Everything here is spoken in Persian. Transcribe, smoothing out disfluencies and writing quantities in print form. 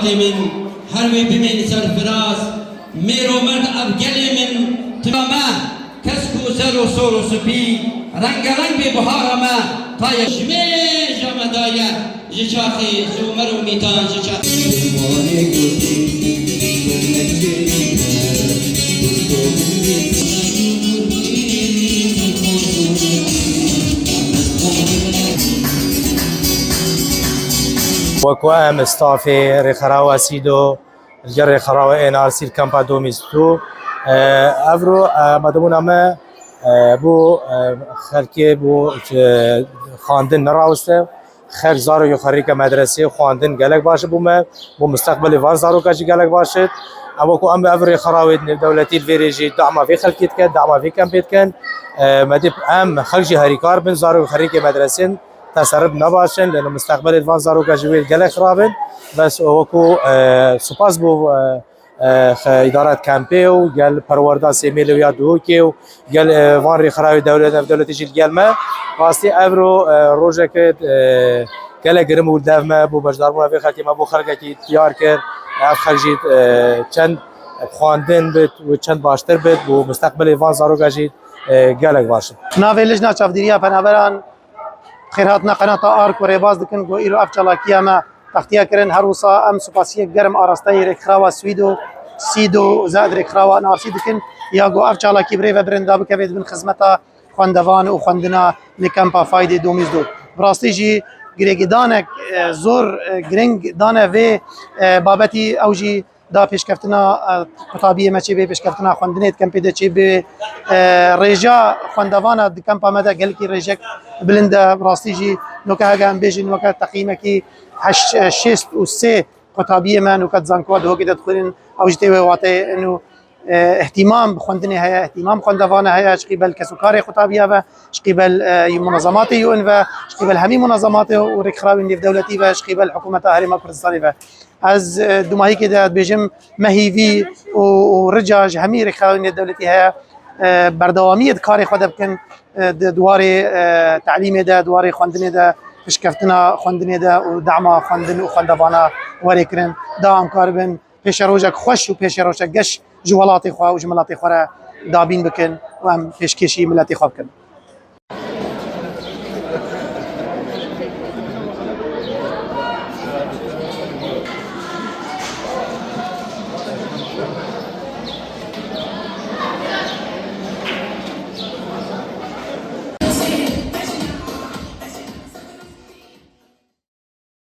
خادم هروی بمین سرفراز میرو مرد ابگلی من تمامه کسکو زر و سور و سپی رنگ رنگ به بهار ما تا یشمی جامدایه جچاخی زومر و میتان جچاخی وكو ام استافي رخراوة سيدو الجر رخراوة ان ار سي الكامبا دوميستو افرو مدمونا ما بو خلكي بو خاندن نراوسته خل زارو يخريك مدرسه خاندن قالك باش بو مستقبل وان زارو كاجي قالك باشت اما كو ام افري خراوي دولتي الفيريجي دعما في خلكيت كان دعما في كامبيت كان مدب ام خلجي هريكار بن زارو يخريك مدرسين تسرب نباشن لأنه مستقبل الفان زارو كجويل جل خرابن بس وكو سپاس بو إدارة كامبيو جل پروردا سيميل ويا دوكيو جل فان ري خراوي دولة جيل جل ما قاستي أبرو روجك جل جرم ولدف ما بو بجدار ما في خلتي ما بو خلقة كي تيار كر أف خرجيت چند خواندن بيت وچند باشتر بيت بو مستقبل الفان زارو كجيل جلك باشن. ناوي لجنة شافديريا بنابران خيراتنا قناة آرك وريباز دكن جو إيرو أفجالاكيا ما تختيا كرن هروسا أم سوباسية جرم أراستاي ركراوا سويدو سيدو زاد ركراوا نارسي دكن يا جو أفجالاكي بريفا برندا بكبيد من خدمتا خواندوان وخواندنا لكامبا فايدي دوميزدو براستيجي جريجي دانك زور جرينج دانا في بابتي أوجي دا پیشکفتنا کتابی مچی به پیشکفتنا خواندنیت کمپی ده چی به رجا خواندوانا د کمپا مده گل کی رجک بلند راستیجی نوکه هگم بیجن نوکه تقییمه کی 8 کتابی من نوکه زنکوا ده که تدخلین اوجتی و واته انه اهتمام بخواندنی هیا اهتمام خواندوانا هیا شقیبل کسوکار کتابیه و شقیبل منظمات یون و شقیبل همین منظمات و رکراوین دی دولتی و شقیبل حکومت هرم کردستانی و از دومایی که داد بیجم مهیوی و رجاج همی رکراوین دولتی هیا بردوامیت کاری خود بکن دوار تعلیم ده دوار خواندنی ده پیشکفتنا خواندنی ده و دعم خواندن و خواندوانا وری کرن دا امکار بن پیش روزک خوش و پیش روزک گش جوالاتی خواه و جملاتی خواه را دابین بکن و هم پیشکشی ملتی خواه بکن.